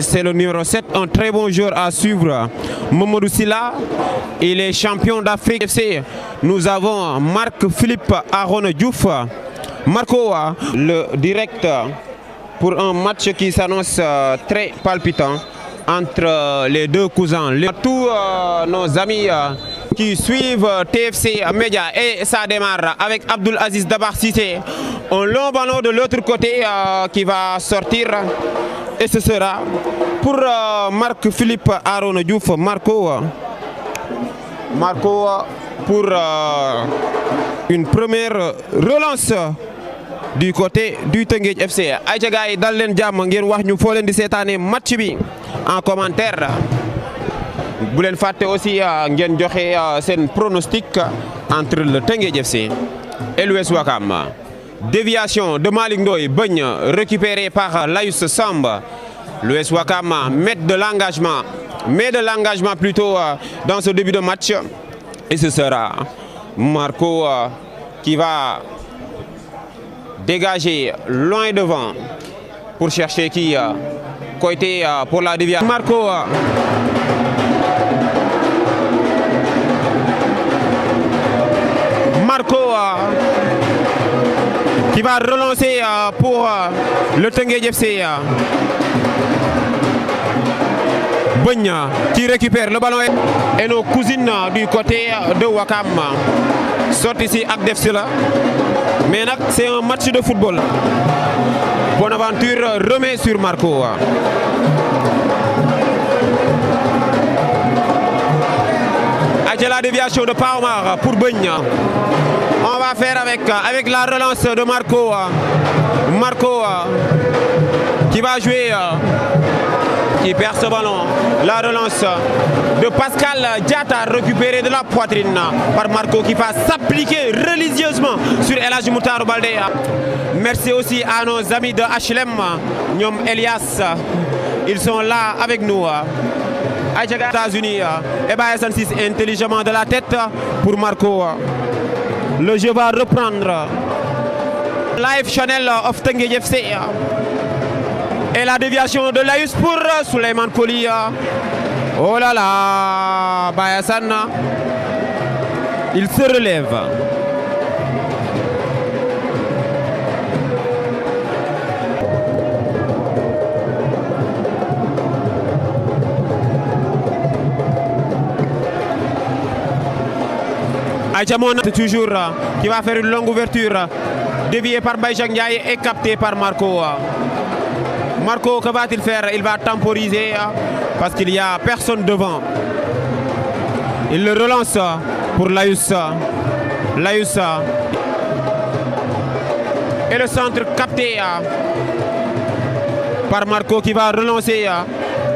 C'est le numéro 7, un très bon joueur à suivre. Mamadou Silla, il est champion d'Afrique FC. Nous avons Marc-Philippe Arona Diouf. Marco, le directeur pour un match qui s'annonce très palpitant entre les deux cousins. Tous nos amis qui suivent TFC Média, et ça démarre avec Abdoul Aziz Dabar Cissé. Un long ballon de l'autre côté qui va sortir. Et ce sera pour Marc-Philippe Arona Diouf. Marco pour une première relance du côté du Teungueth FC. Aïcha gars yi dal leen jàmm ngeen wax ñu foo leen di seetaane match bi en commentaire. Bu leen fàtte aussi ngeen joxe seen pronostic entre le Teungueth FC et l'US Ouakam. Déviation de Malick Ndoye, Begne, récupéré par Laïus Samba. L'US Ouakam met de l'engagement plutôt dans ce début de match. Et ce sera Marco qui va dégager loin devant pour chercher qui Koité pour la déviation. Marco qui va relancer pour le Teungueth FC. Begne qui récupère le ballon et nos cousines du côté de Ouakam sortent ici avec Defsela. Mais c'est un match de football. Bonaventure remet sur Marco. Avec la déviation de Paomar pour Begne. On va faire avec la relance de Marco. Marco qui va jouer, qui perd ce ballon. La relance de Pascal Diatta récupérée de la poitrine par Marco qui va s'appliquer religieusement sur El Hadji Moutarou Baldé. Merci aussi à nos amis de HLM, Nyom Elias. Ils sont là avec nous. États-Unis, et Baye 6 intelligemment de la tête pour Marco. Le jeu va reprendre. Live channel of Teungueth FC. Et la déviation de Laïus pour Souleymane Coly. Oh là là, Bayasan, il se relève. Aïchamon toujours qui va faire une longue ouverture, déviée par Baye Jacques Ndiaye et capté par Marco. Marco, que va-t-il faire? Il va temporiser parce qu'il n'y a personne devant. Il le relance pour Laïus. Et le centre capté par Marco qui va relancer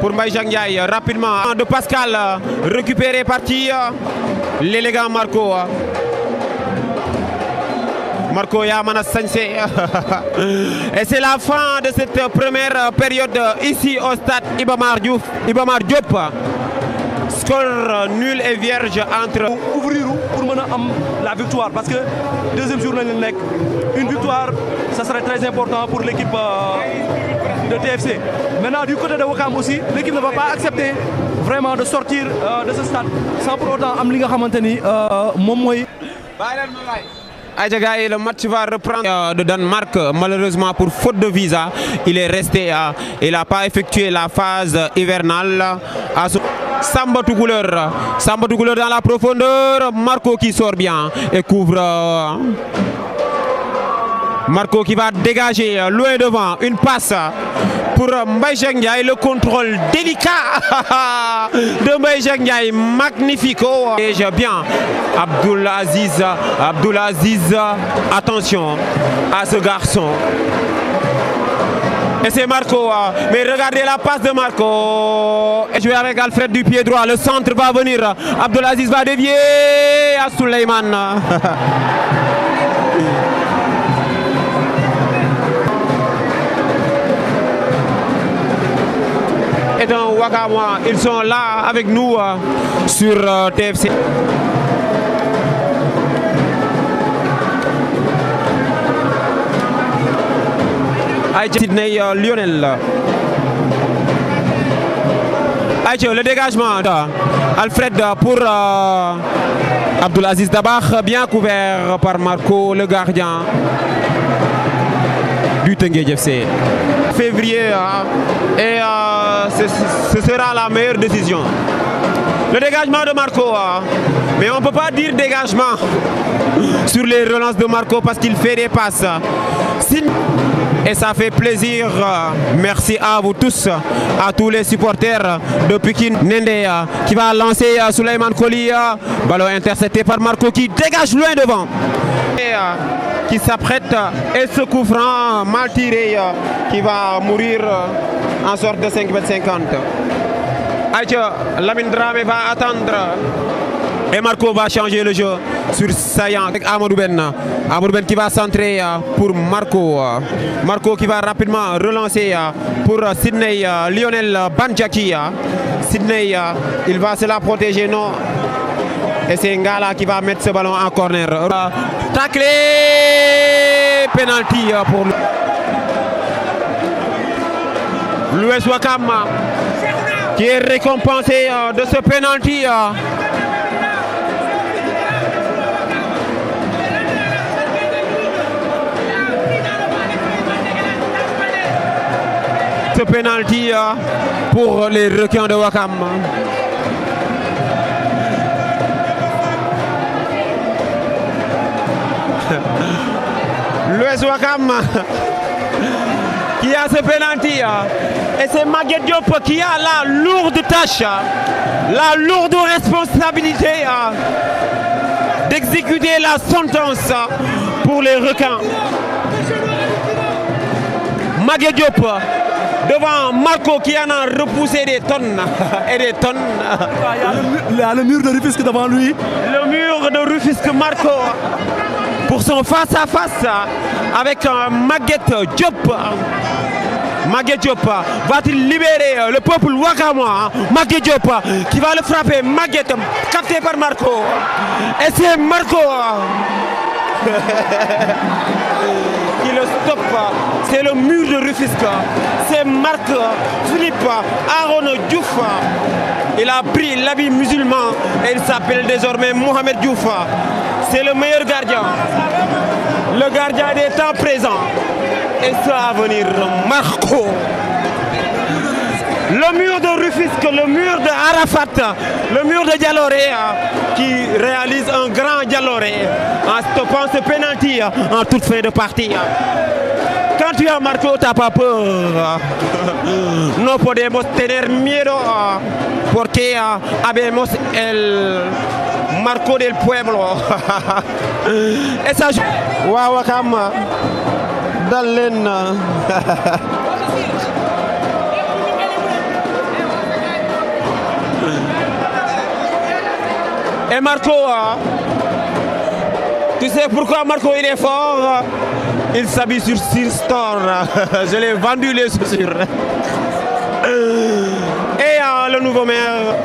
pour Baye Jacques Ndiaye rapidement. De Pascal, récupéré par qui? L'élégant Marco. Marco Yamana Sansé. Et c'est la fin de cette première période ici au stade Iba Mar Diop. Score nul et vierge entre. Ouvrir pour la victoire parce que deuxième jour une victoire, ça serait très important pour l'équipe de TFC. Maintenant du côté de Ouakam aussi, l'équipe ne va pas accepter vraiment de sortir de ce stade sans pour autant am li nga xamanteni mom moy. Aïcha, le match va reprendre de Danemark. Malheureusement pour faute de visa, il est resté, il n'a pas effectué la phase hivernale. Samba Toucouleur dans la profondeur. Marco qui sort bien et couvre. Marco qui va dégager loin devant, une passe pour Mbaye Jacques Ndiaye, le contrôle délicat de Mbaye Jacques Ndiaye, magnifico. Et j'ai bien Abdoul Aziz, attention à ce garçon. Et c'est Marco, mais regardez la passe de Marco. Et jouer avec Alfred du pied droit, le centre va venir. Abdoul Aziz va dévier à Souleymane. Et dans Ouakam, ils sont là avec nous sur TFC. Sydney Lionel. Aïe, le dégagement Alfred pour Abdulaziz Dabakh, bien couvert par Marco, le gardien du Teungueth FC. Février et ce sera la meilleure décision. Le dégagement de Marco, mais on ne peut pas dire dégagement sur les relances de Marco parce qu'il fait des passes. Et ça fait plaisir. Merci à vous tous, à tous les supporters de Pikine. Nende qui va lancer Souleymane Coly. Ballon intercepté par Marco qui dégage loin devant. Et, qui s'apprête et ce coup franc mal tiré qui va mourir en sorte de 5 mètres 50. Aïcha, Lamine Dramé va attendre et Marco va changer le jeu sur Sayan avec Amadou Ben. Amadou Ben qui va centrer pour Marco. Marco qui va rapidement relancer pour Sidney Lionel Bandjaki. Sidney, il va se la protéger, non. Et c'est Ngala qui va mettre ce ballon en corner. Taclé, penalty pour l'US Ouakam qui est récompensé de ce penalty. Ce penalty pour les requins de Ouakam. L'US Ouakam qui a ce penalty et c'est Maguette Diop qui a la lourde tâche, la lourde responsabilité d'exécuter la sentence pour les requins. Maguette Diop devant Marco qui en a repoussé des tonnes et des tonnes. Il y a le mur de Rufisque devant lui. Le mur de Rufisque, Marco pour son face-à-face avec Maguette Diop. Maguette Diop va-t-il libérer le peuple wakamois? Maguette Diop qui va le frapper. Maguette capté par Marco. Et c'est Marco qui le stoppe. C'est le mur de Rufisque. C'est Marc Philippe Aaron Diouf. Il a pris l'habit musulman et il s'appelle désormais Mohamed Diouf. C'est le meilleur gardien. Le gardien des temps présents. Et ça à venir, Marco. Le mur de Rufisque, le mur de Arafat, le mur de Dialoré qui réalise un grand Dialoré en stoppant ce penalty en toute fin de partie. Quand tu as Marco, tu n'as pas peur. No podemos tener miedo porque habemos el Marco del pueblo. Et ça joue. Waouh, Wakam. Dalen. Et Marco, tu sais pourquoi Marco il est fort? Il s'habille sur Store. Je l'ai vendu les chaussures. Et le nouveau maire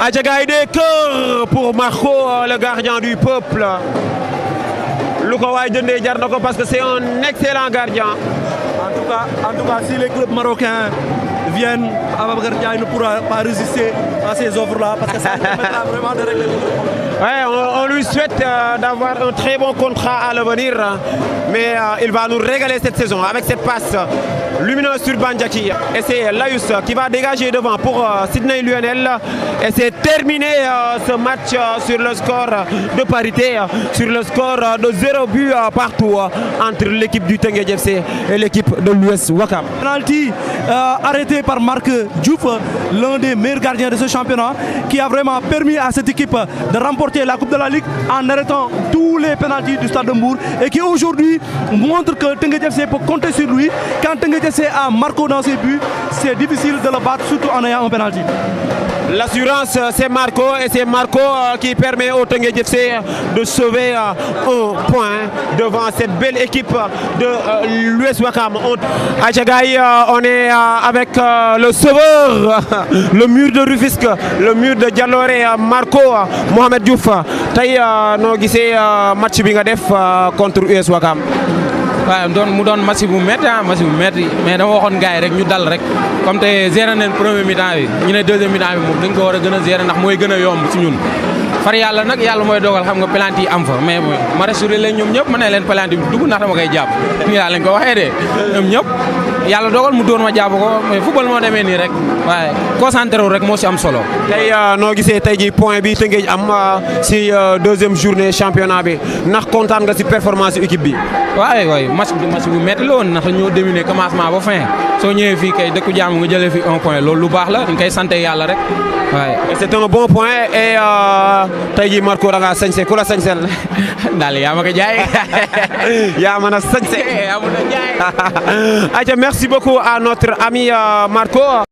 Adjagaï des cœurs pour Marco, le gardien du peuple. Parce que c'est un excellent gardien. En tout cas, si les clubs marocains viennent, Ababacar Ndiaye ne pourra pas résister à ces offres-là parce que ça permettra vraiment de régler les problèmes. Ouais, on lui souhaite d'avoir un très bon contrat à l'avenir, mais il va nous régaler cette saison avec cette passe lumineuse sur Bandjaki. Et c'est Laïus qui va dégager devant pour Sidney Lionel. Et c'est terminé ce match sur le score de parité, sur le score de 0 but partout entre l'équipe du Teungueth FC et l'équipe de l'US Ouakam. Penalty arrêté par Marc Diouf, l'un des meilleurs gardiens de ce championnat, qui a vraiment permis à cette équipe de remporter la Coupe de la Ligue en arrêtant tous les pénaltys du Stade de Mbour et qui aujourd'hui montre que Teungueth FC peut compter sur lui. Quand Teungueth FC a Marco dans ses buts, c'est difficile de le battre, surtout en ayant un penalty. L'assurance, c'est Marco et c'est Marco qui permet au Teungueth FC de sauver un point devant cette belle équipe de l'US Ouakam. Adjagaï, on est avec le sauveur, le mur de Rufisque, le mur de Dialoré, Marco, Mohamed Diouf. Tay no gisee match bi nga def contre US Ouakam. waaw mu doon match bu métti mais dama waxoon gars yi rek ñu dal rek comme te gérer nañ premier mi-temps bi ñu ne deuxième mi-temps bi moom dañ ko war a gën a gérer ndax mooy gën a yomb si ñun far yàlla nag yàlla mooy dogal xam nga penalty yi am fa mais ma rassuré leen ñoom ñëpp ma ne leen penalty bi dugg ndax dama koy jàpp nii laa leen ko waxee de ñoom ñëpp yàlla dogal mu doon ma jàpp ko mais football moo demee nii rek waaye concentré wu rek moo si am solo. tey noo gisee tey ji point bi Tëngéej am si deuxième journée championnat bi ndax kontaan nga si performance équipe bi. waaye match bu métti la woon ndax ñoo dominé commencement ba fin soo ñëwee fii kay dëkku jàmm nga jëlee fi un point loolu lu baax la dañ koy sant yàlla rek waaye. c'est un bon point et tey jii Marco da ngaa sañse ku la sañsel daal yaa ma ko jaay. yaa mën a sañse. yaa mën a jaay. Merci beaucoup à notre ami Marco.